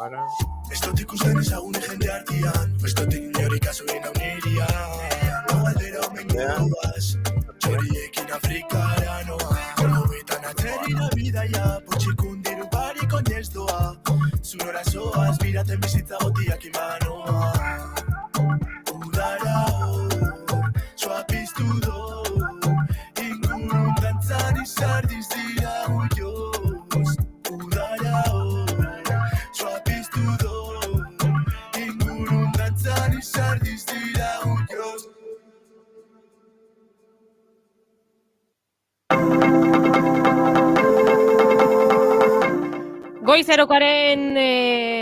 gara. Estot ikusten ezagune jende artian, estotik inorik aso egin hau nirian. No aldera omen goaz, txoriekin Afrikara noa. Koldoetan atzerrira bidaia, potxikundiru barik oinez doa. Zurora zoaz, biraten bizitza gotiak imanoa. Udara hor, soa piztu do, ingurun dantzan izardiz dira huioz. Udara hor, soa piztu do, ingurun dantzan izardiz dira huioz. Goizerokaren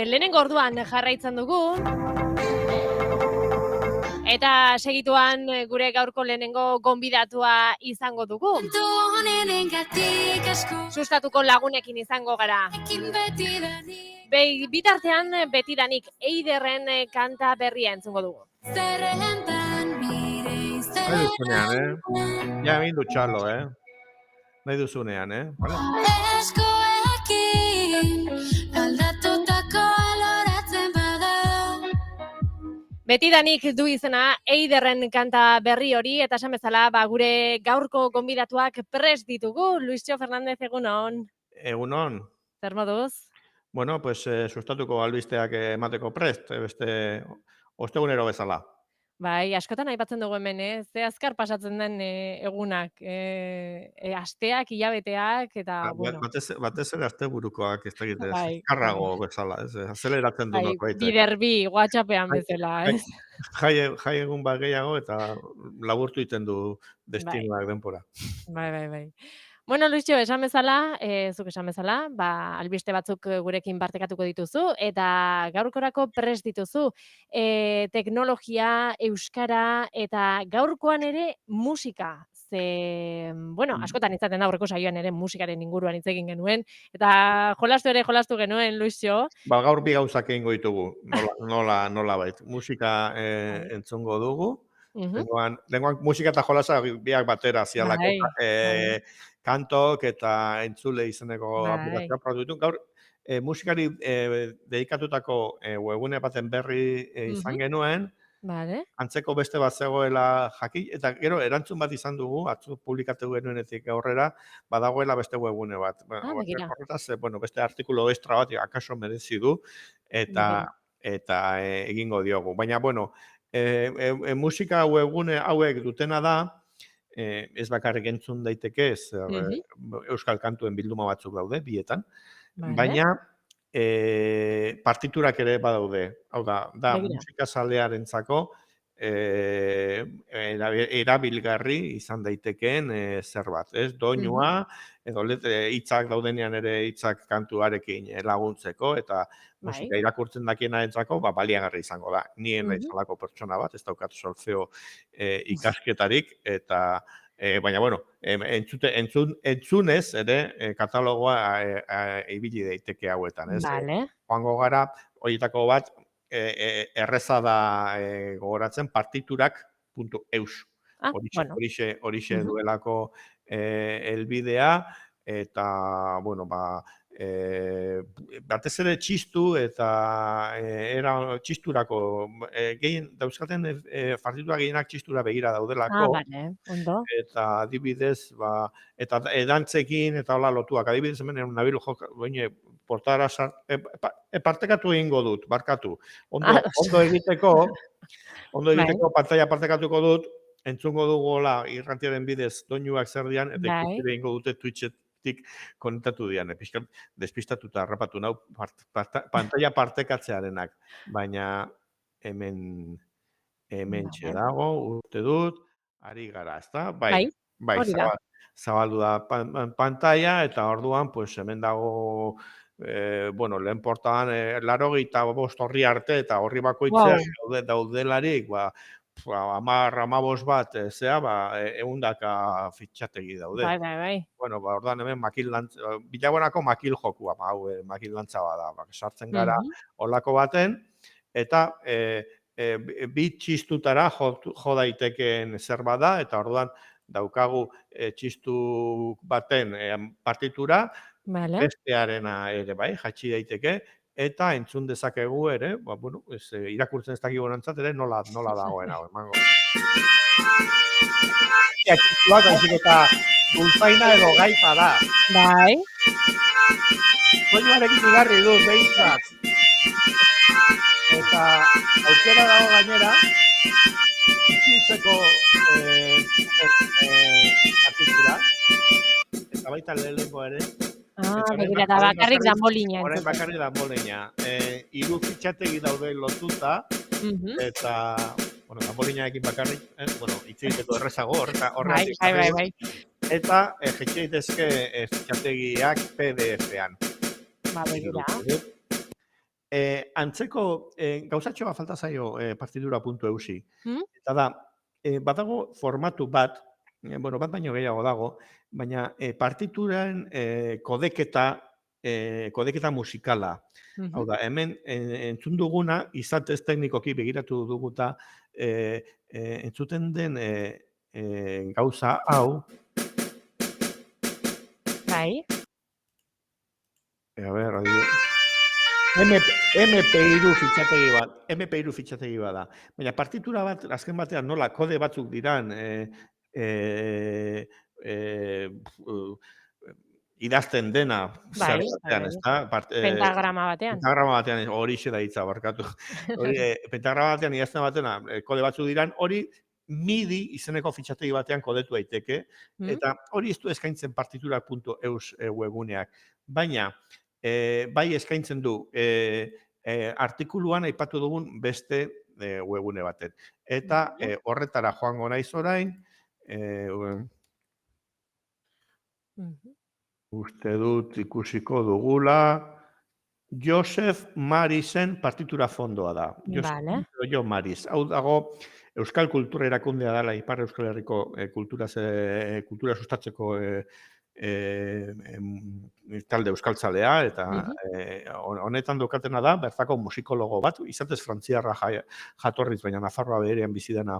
lehenengo orduan jarraitzen dugu. Eta segituan gure gaurko lehenengo gonbidatua izango dugu. Sustatuko lagunekin izango gara. Bitartean betidanik Eiderren kanta berria entzungo dugu. Nahi duzunean, Ja egin du txalo, Nahi duzunean, Vale? Betidanik du izena Eiderren kanta berri hori, eta esan bezala gure gaurko gonbidatuak prest ditugu. Luisio Fernandez, egunon. Egunon. Zer moduz? Bueno, pues sustatuko albisteak emateko prest, beste ostegunero bezala. Bai, askotan aipatzen dugu hemen, ze azkar pasatzen den egunak, asteak, hilabeteak, eta, bueno. Batez ere asteburukoak, ez dakit, Bai, azkarrago bezala, ez, azeleratzen du norbaitek. biderbi, WhatsAppean bezala, ez? Jai egun bat gehiago eta laburtu egiten du destinoak denpora. Bai. Bueno, Luisio, esan bezala, zuk esan bezala, albiste batzuk gurekin partekatuko dituzu, eta gaurkorako prest dituzu. Teknologia, euskara, eta gaurkoan ere musika. Bueno, askotan izaten da aurreko saioan ere musikaren inguruan hitz egin genuen, eta jolastu genuen, Luisio. Gaur bi gauzak egingo ditugu, nola bait. Musika entzungo dugu, lenguan musika eta jolasa biak batera zialako, kantok eta entzule izeneko aplikazioa produitu. Gaur, musikari dedikatutako webgune baten berri izan genuen, antzeko beste bat zegoela jakin, eta gero erantzun bat izan dugu, atzu publikatu genuenetik aurrera, badagoela beste webgune bat. Horretaz, beste artikulu extra bat, akaso merezi du, eta egingo diogu. Baina, musika webgune hauek dutena da, ez bakarrik entzun daiteke, euskal kantuen bilduma batzuk daude, bietan, baina partiturak ere badaude. Hau da musika zalearentzako erabilgarri izan daitekeen zerbait, ez? Doinua, edo hitzak daudenean ere hitzak kantuarekin laguntzeko, eta musika irakurtzen dakienarentzako baliagarri izango da. Ni naizalako pertsona bat, ez daukat solfeo ikasketarik, eta baina, entzunez ere katalogoa ibili daiteke hauetan, ez? Joango gara, horietako bat, erreza da gogoratzen partiturak.eus. Horixe duelako helbidea, eta, batez ere txistu eta txisturako gehien dauzkaten partiturak gehienak txistura begira daudelako, eta adibidez, eta edantzekin eta hola lotuak, adibidez hemen nabil portara partekatu egingo dut, barkatu. Ondo egiteko, pantalla partekatuko dut, entzungo dugu irratiaren bidez doinuak zer dian, eta ikusi egingo dute Twitchetik konektatu dian. Despistatuta harrapatu nau pantalla partekatzearenak, baina hemen dago, uste dut, ari gara, ezta? Bai, zabaldu da pantalla, eta orduan, hemen dago, lehen portadan, 85 horri arte, eta horri bakoitzean daudelarik, 10-15 bat, ehundaka fitxategi daude. Orduan hemen bilagonako makil jokua, makil lantza bada, sartzen gara olako baten, eta bi txistutara jo daitekeen zer bada, eta orduan daukagu txistu baten partitura, bestearena ere bai, jatsi daiteke, eta entzun dezakegu ere, bueno, irakurtzen ez dakigunontzat ere nola dagoen hau, emango. Tituak baizik eta dulzaina edo gaipa da. Bai. Soinuarekin igarri du, behintzat. Eta aukera dago gainera, itzultzeko artikula, eta baita lehenengo ere. Begira, eta bakarrik danbolina. Orain bakarrik danbolina. 3 fitxategi daude lotuta, eta, bueno, danbolinaekin bakarrik, hitz egiteko errezago, horretik. Bai. Eta jetxe daitezke fitxategiak PDF-ean. Begira. Antzeko gauzatxoa falta zaio partidura.eusi. Eta da, badago formatu bat, bat baino gehiago dago, baina partituran kodeketa musikala. Hau da, hemen entzun duguna, izatez teknikoki begiratu duguta, entzuten den gauza hau. Bai. A ber, MP3 fitxategi bat da. Baina partitura bat, azken batean nola kode batzuk diran idazten dena zer batean, ezta? Pentagrama batean. Pentagrama batean, hori xe da hitza, barkatu. Pentagrama batean idazten batena kode batzuk diran, hori MIDI izeneko fitxategi batean kodetu daiteke, eta hori ez du eskaintzen partitura.eus webuneak. Baina, bai eskaintzen du artikuluan aipatu dugun beste webune baten. Eta horretara joango naiz orain, uste dut ikusiko dugula, Josef Marisen partitura fondoa da. Josef Maris. Hau dago, Euskal Kultura erakundea dela, Ipar Euskal Herriko kultura sustatzeko talde euskaltzalea, eta honetan daukatena da, bertako musikologo bat, izatez frantziarra jatorriz, baina Nafarroa berean bizi dena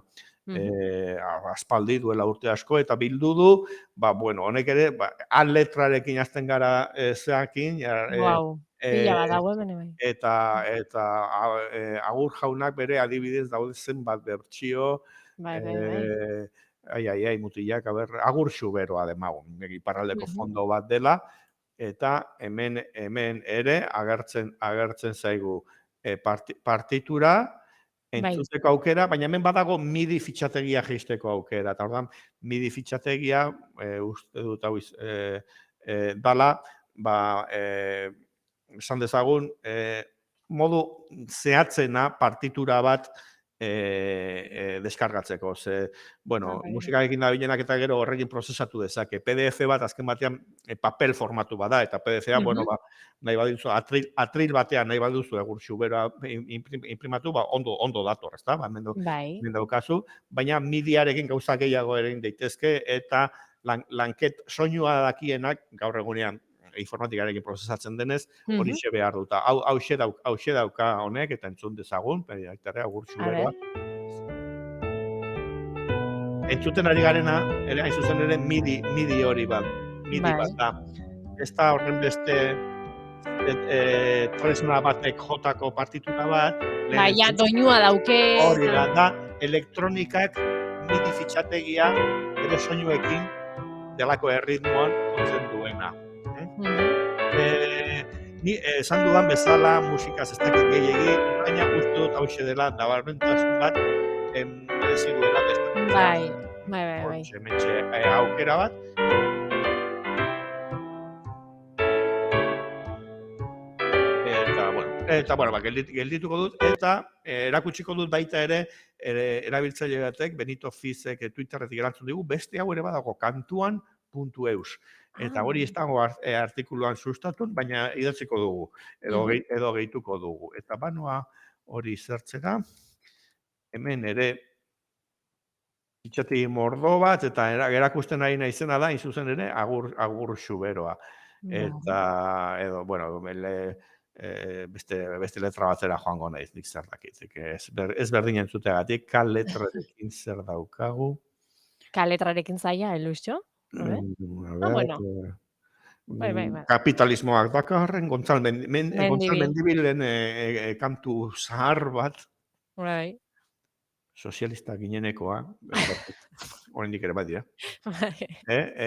aspaldi duela urte asko, eta bildu du, honek ere, letrarekin azten gara zeakin, pila bat dago hemen bai. Eta Agur jaunak bere adibidez daude zenbat bertsio, ai, mutilak, Agur xuberoa demagun, iparraldeko fondo bat dela, eta hemen ere agertzen zaigu partitura, entzuteko aukera, baina hemen badago MIDI fitxategia jaisteko aukera, eta ordan MIDI fitxategia, uste dut hau dala, esan dezagun, modu zehatzena partitura bat deskargatzeko. Musikarekin dabilenak eta gero horrekin prozesatu dezake. PDF bat azken batean papel formatu bada, eta PDF-a, nahi baduzu, atril batean nahi baduzu Agur xubera imprimatu, ondo dator, ezta? Hemen daukazu, baina MIDI-arekin gauza gehiago ere daitezke, eta lanket soinua dakienak gaur egunean informatikarekin prozesatzen denez, hori xe behar dut. Hau xe dauka honek, eta entzun dezagun, Agur xuberoa. Entzuten ari garena, ere hain zuzen ere MIDI hori bat. MIDI bat da. Ez da horren beste tresna batek jotako partitura bat. Baina, doinua dauke. Hori da, elektronikak MIDI fitxategia ere soinuekin delako erritmoan jotzen duena. Ni esan dudan bezala musikaz ez dakit gehiegi, baina uste dut hauxe dela nabarmentasun bat merezi duela beste. Bai. Hementxe aukera bat. Eta, geldituko dut, eta erakutsiko dut baita ere, erabiltzaile batek, Benito Fizek Twitterretik erantzun digu, beste hau ere badago kantuan.eus. Eta hori ez dago artikuluan sustatun, baina idatziko dugu, edo gehituko dugu. Eta banoa hori zertzera, hemen ere fitxategi mordo bat, eta erakusten ari naizena da, zuzen ere, Agur xuberoa. Eta, edo, beste letra batera joango naiz, nik zer dakit. Ez berdin entzuteagatik, ka letrarekin zer daukagu. Ka letrarekin zaila, Luisio? Bai. Kapitalismoak dakarren, Gontzal Mendibil. Mendibilen kantu zahar bat, Bai. sozialista ginenekoa, oraindik ere badira. Bai.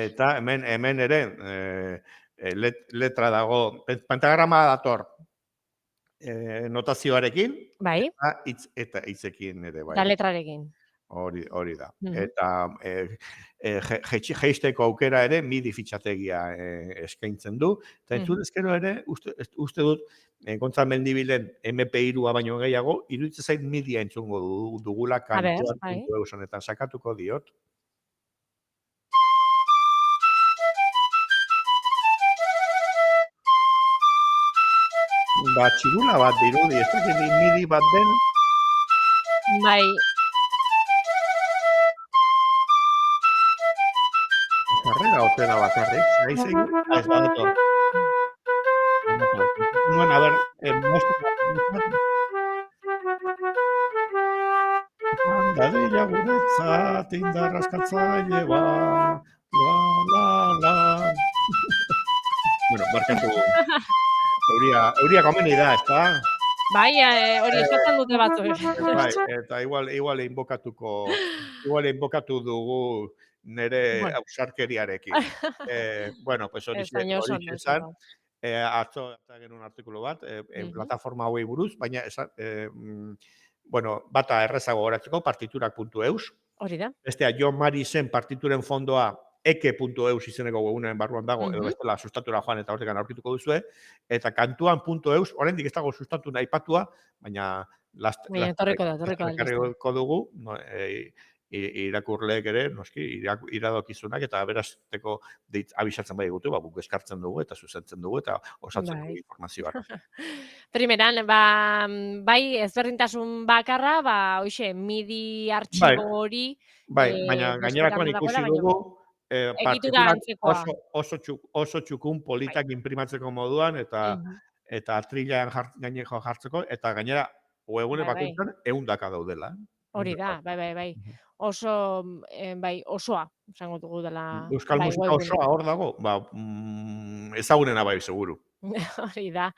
Eta hemen ere letra dago, pentagrama dator notazioarekin, Bai, eta hitzekin ere bai. da letrarekin. Hori da. Mhm. Eta jeisteko aukera ere MIDI fitxategia eskaintzen du. Eta entzunez gero ere, uste dut, Gontzal Mendibilen MP3a baino gehiago, iruditzen zait MIDIa entzungo dugula kantuan Bai. .eus honetan. Sakatuko diot. Ba, txigula bat dirudi, ez dakit MIDI bat den. Bai. Karrera otena bakarrik, zaizik, ez badator. Nuen, a ber, dadila guretzat indarraskatzaile bat, la. Bueno, barkatu, euria komeni da, ezta? Bai, hori eskatzen dute batzuk. Bai, eta igual inbokatu dugu nere ausarkeriarekin. Bueno, pues hori izan. Atzo genuen artikulu bat, plataforma hauei buruz, baina bueno, bata errezago goratzeko, partiturak.eus. Hori da. Bestea, Jon Marisen partituren fondoa eke.eus izeneko webunaren barruan dago, edo bestela sustatura joan eta horrekan aurkituko duzue. Eta kantuan.eus, oraindik ez dago sustatu aipatua, baina etorriko dugu, irakurleek ere, noski, iradokizunak eta aberasteko abisatzen bai gutu, guk eskartzen dugu eta zuzentzen dugu eta osatzen dugu informazioa. Primeran, bai ezberdintasun bakarra, hoxe, MIDI artxibo hori. Bai, baina gainerakoan ikusi dugu, partiturak oso txukun politak imprimatzeko moduan eta atrilean gaineko jartzeko, eta gainera, webune bakoitzan 100 daudela. Hori da, bai. Osoa, esango dugu dela. Euskal musika osoa hor dago, ezagunena bai, seguru. Hori da.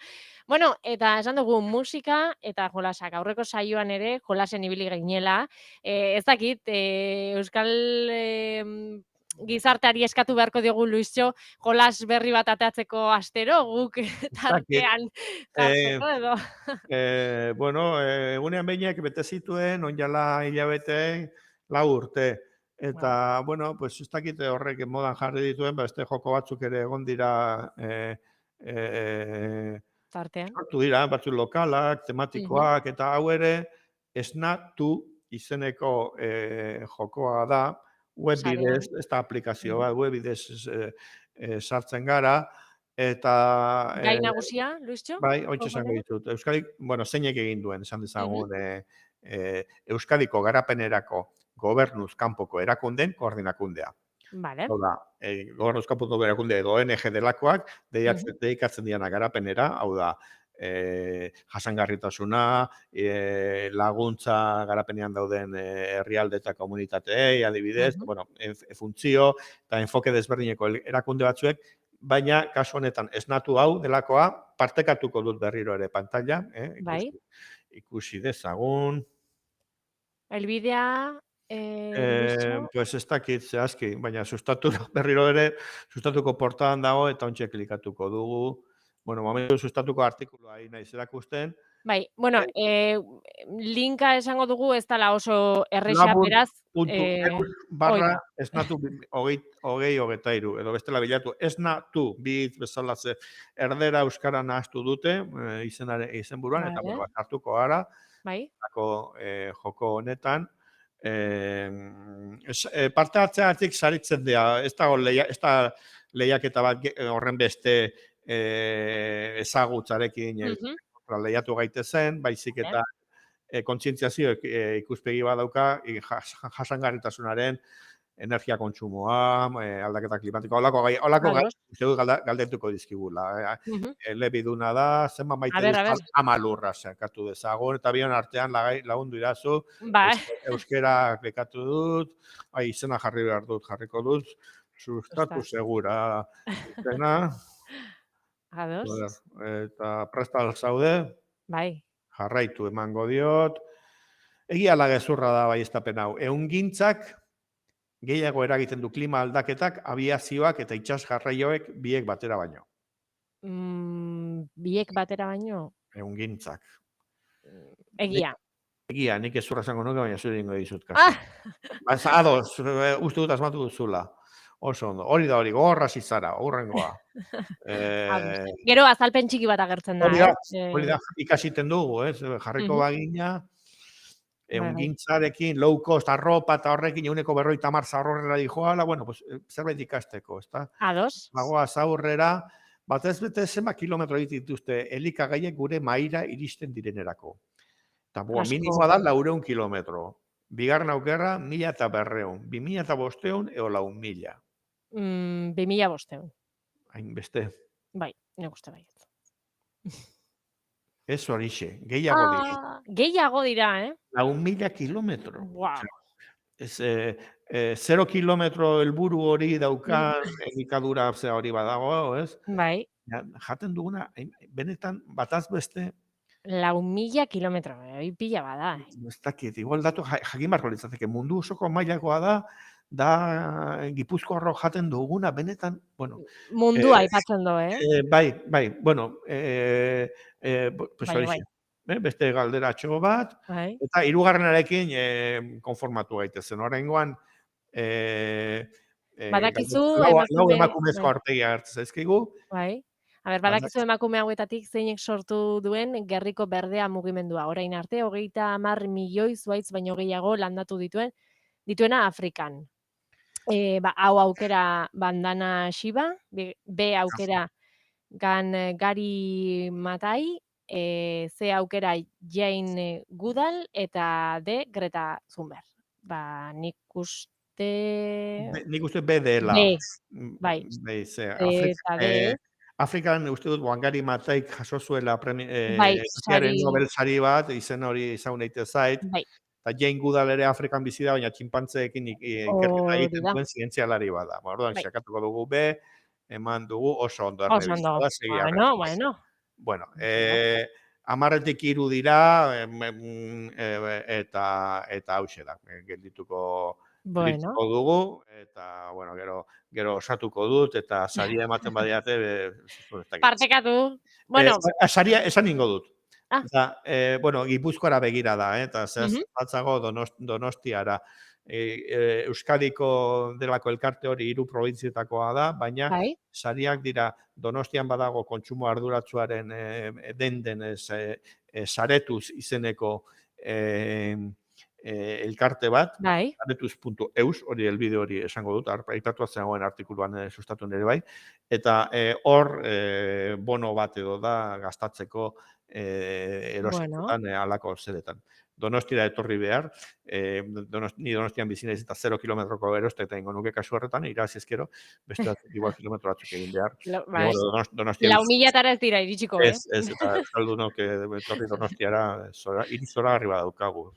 Bueno, eta esan dugu musika eta jolasak. Aurreko saioan ere jolasen ibili ginela. Ez dakit, Euskal gizarteari eskatu beharko diogu Luisio, jolas berri bat ateatzeko astero, guk tartean jartzeko edo. Bueno, egunean behinek bete zituen, onjala hilabete 4 urte. Eta, bueno, pues ez dakit horrek modan jarri dituen, beste joko batzuk ere egon dira sortu dira, batzuk lokalak, tematikoak, eta hau ere, esnatu izeneko jokoa da, web bidez, ez da aplikazio bat, web bidez sartzen gara, eta... Gai nagusia, Luisio? Bai, ointxe esango ditut. Euskadik, bueno, zeinek egin duen, esan dezagun, Euskadiko garapenerako gobernuz kanpoko erakunden koordinakundea. Vale. Hau da, gobernuz kanpoko erakunde edo ONG delakoak, deikatzen diana garapenera, hau da, jasangarritasuna, laguntza garapenean dauden herrialde eta komunitateei, adibidez, bueno, funtzio eta enfoke desberdineko erakunde batzuek, baina kasu honetan esnatu hau delakoa partekatuko dut berriro ere pantalla, ikusi dezagun. Elbidea, pues ez dakit zehazki, baina berriro ere sustatuko portadan dago eta ontsa klikatuko dugu. Bueno, momentu sustatuko artikulua naiz erakusten. Bai, bueno, linka esango dugu ez dela oso erresa, beraz. Labur.eus/esnatu 2023, edo bestela bilatu, esnatu, bitz bezala ze erdera euskara nahaztu dute, izenburuan, eta bueno, hartuko gara, joko honetan. Parte hartzeagatik saritzen dira, ez da lehiaketa bat horren beste ezagutzarekin lehiatu gaitezen, baizik eta kontzientziazio ikuspegi bat dauka jasangarritasunaren energia kontsumoa, aldaketa klimatikoa, holako galdetuko dizkigula. Elebiduna da, zenbat maite duzan 10 lurra sekatu dezagun, eta bion artean lagundu irazu, euskera klikatu dut, izena jarriko dut, sustatu segura, izena, Ados. Eta prestal zaude, Bai. jarraitu emango diot. Egia ala gezurra da baieztapen hau. Ehungintzak gehiago eragiten du klima aldaketak, abiazioak eta itsas garraioek biek batera baino. Biek batera baino? Ehungintzak. Egia. Egia, nik ezurra zango nuke, baina zure ingo dizut kaso. Ah! Ados, uste dut asmatu duzula. Oso ondo. Hori da hori, gogorra zizara, hurrengoa. Gero azalpen txiki bat agertzen da, hori da, ikasiten dugu, ez? Jarriko bagina, Bai. ehungintzarekin, low cost, arropa eta horrekin, 150 zaurrera dijoala, bueno, pues, zerbait ikasteko, ezta? Ados. Bagoaz aurrera, batez bete zenba kilometro dituzte elikagaiek gure maira iristen direnerako. Eta minimoa da 400 kilometro. Bigarren aukerra, 1.200, 2.500 edo 4.000. 2.500. Hainbeste. Bai, nik uste baiet. Ez horixe, gehiago dira. Gehiago dira, 4.000 kilometro. Wow. 0 kilometro helburu hori daukan elikadura hori badago, ez? Bai. Jaten duguna, benetan bataz beste 4.000 kilometro, pila bada. Ez dakit, igual datu jakin barko litzateke, mundu osoko mailakoa da Gipuzkoarro jaten duguna, benetan, bueno. Mundua aipatzen du, Bai, bueno, pues bai. Beste galderatxo bat, eta hirugarrenarekin konformatu gaitezen. Oraingoan, badakizu, lau emakumezko aurpegia hartzen zaizkigu. Bai. Badakizu emakume hauetatik zeinek sortu duen Gerriko Berdea mugimendua. Orain arte, 30 milioi zuhaitz baino gehiago landatu dituena Afrikan. Hau aukera Bandana Shiba, B aukera Gari Matai, C aukera Jane Goodall, eta D Greta Thunberg. Nik uste... Nik uste B dela. Bai. Afrikan uste dut Wangari Mataik jaso zuela Nobel sari bat, izen hori izan daite zait. Eta Jane Goodall ere Afrikan bizi da, baina txinpantzeekin ikerketa egiten duen zientzialari bada. Orduan, sakatuko dugu B, eman dugu oso ondo. Oso ondo. Bueno, 10-tik 3 dira, eta hause da, geldituko dugu, eta, bueno, gero osatuko dut, eta saria ematen badiate, partekatu. Bueno. Saria esan ingo dut. Bueno, Gipuzkoara begira da, eta zehazatzago Donostiara. Euskadiko delako elkarte hori 3 probintzietakoa da, baina sariak dira Donostian badago kontsumo arduratsuaren den saretuz izeneko elkarte bat, saretuz.eus, hori elbide hori esango dut, aipatu zegoen artikuluan sustatu nire bai, eta hor bono bat edo da gastatzeko erosetan alako zeretan. Donostira etorri behar, ni Donostian bizi naiz eta 0 kilometroko erosteta ingo nuke kasu horretan, irabazi ezkero, beste igual kilometro batzuk egin behar. 4.000 ez dira iritsiko, Ez, eta euskaldunok etorri Donostiara, irizoragarri badaukagu.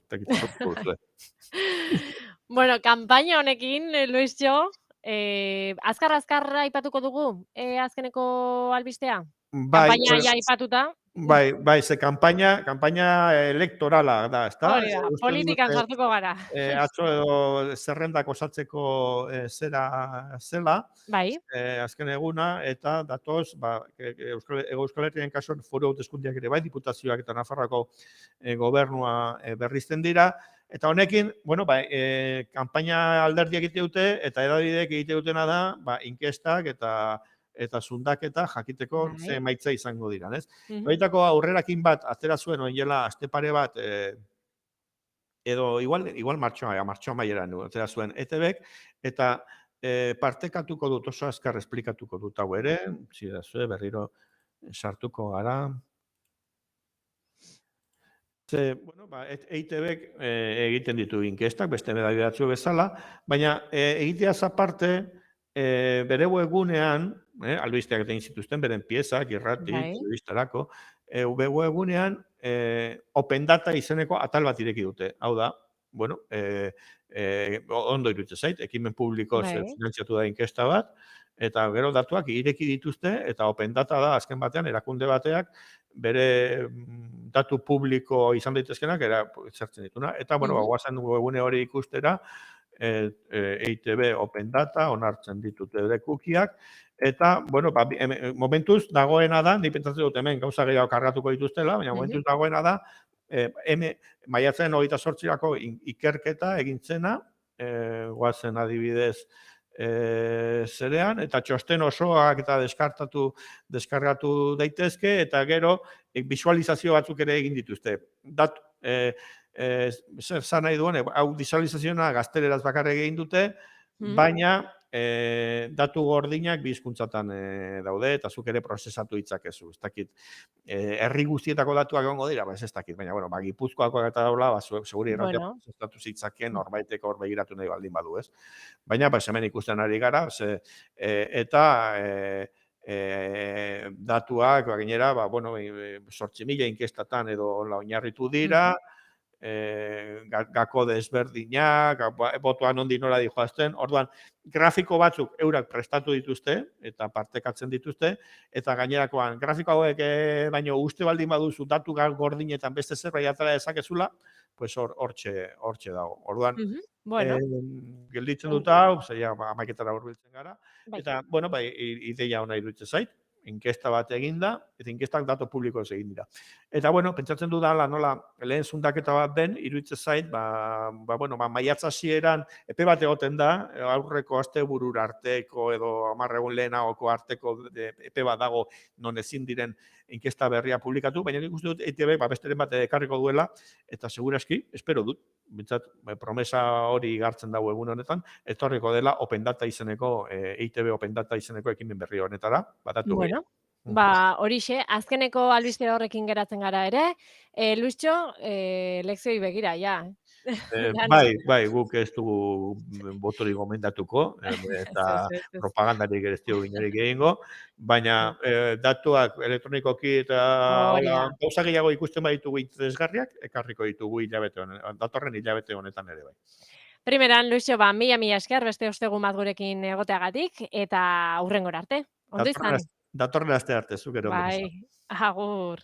Bueno, kanpaina honekin, Luisjo, azkar aipatuko dugu, azkeneko albistea? Kanpaina ja aipatuta. Bai, ze kanpaina elektorala da, ezta? Hori da, politikan sartuko gara. Atzo edo zerrendak osatzeko zela, azken eguna, eta datoz, Euskal Herriaren kasuan foru hauteskundeak ere bai, diputazioak eta Nafarroako gobernua berrizten dira, eta honekin, bueno, kanpaina alderdiak egite dute, eta edabideek egite dutena da, inkestak eta zundaketa jakiteko ze emaitza izango diran, ez? Baitako aurrerakin bat atera zuen oinela aste pare bat edo igual martxoa maieran atera zuen ETBek, eta partekatuko dut, oso azkar esplikatuko dut hau ere, zidazue berriro sartuko gara. EITBek egiten ditu inkestak, beste medabidatzu bezala, baina egiteaz aparte, bere webgunean, albisteak egin zituzten, beren piezak, irrati, telebistarako, bere webgunean Open Data izeneko atal bat ireki dute. Hau da, bueno, ondo iruditzen zait, ekimen publikoz finantziatu da inkesta bat, eta gero datuak ireki dituzte, eta open data da, azken batean, erakunde bateak, bere datu publiko izan daitezkenak, zertzen dituna. Eta, bueno, guazen webune hori ikustera, EITB Open Data, onartzen ditut eure kukiak, eta, bueno, momentuz dagoena da, ni pentsatzen dut hemen gauza gehiago kargatuko dituztela, baina momentuz dagoena da, maiatzen 28-rako ikerketa egintzena, guazen adibidez zerean, eta txosten osoak eta deskargatu daitezke, eta gero visualizazio batzuk ere egin dituzte. Zer zan nahi duen, hau visualizazioa gazteleraz bakarrik egin dute, baina datu gordinak bi hizkuntzatan daude, eta zuk ere prozesatu ditzakezu. Ez dakit, herri guztietako datuak egongo dira, ez dakit, baina, bueno, Gipuzkoakoak eta daula, seguri erratea prozesatu zitzakien norbaiteko hor begiratu nahi baldin badu, ez? Baina, hemen ikusten ari gara, eta datuak, gainera, 8.000 inkestatan edo oinarritu dira, gako desberdinak, botoa nondi nola dijoazten, orduan, grafiko batzuk eurak prestatu dituzte, eta partekatzen dituzte, eta gainerakoan, grafiko hauek baino uste baldin baduzu datu gordinetan beste zerbait atera dezakezula, pues hortxe dago. Orduan, gelditzen dut hau, zeia amaiketara hurbiltzen gara, eta, bueno, ideia ona iruditzen zait, inkesta bat eginda, eta inkestak datu publiko ez egin dira. Eta, bueno, pentsatzen dudala nola lehen zundaketa bat den, iruditzen zait, maiatz hasieran epe bat egoten da, aurreko asteburura arteko edo 10 egun lehenagoko arteko epe bat dago non ezin diren inkesta berria publikatu, baina nik uste dut EITB besteren bat ekarriko duela, eta seguraski, espero dut, bintzat, promesa hori gartzen dago egun honetan, etorriko dela Open Data izeneko, EITB Open Data izeneko ekimen berri honetara, batatu bueno. Horixe, azkeneko albiste horrekin geratzen gara ere. Luistxo, lekzioi begira, ja. Bai, guk ez dugu botori gomendatuko, eta propagandarik ez dugu inarik egingo, baina datuak elektronikoki eta gauza gehiago ikusten baditugu interesgarriak, ekarriko ditugu datorren hilabete honetan ere bai. Primeran, Luistxo, mila esker, beste ostegun bat gurekin egoteagatik, eta hurrengora arte. Ondo izan? Datorren aste arte, zuk ero. Bai, agur.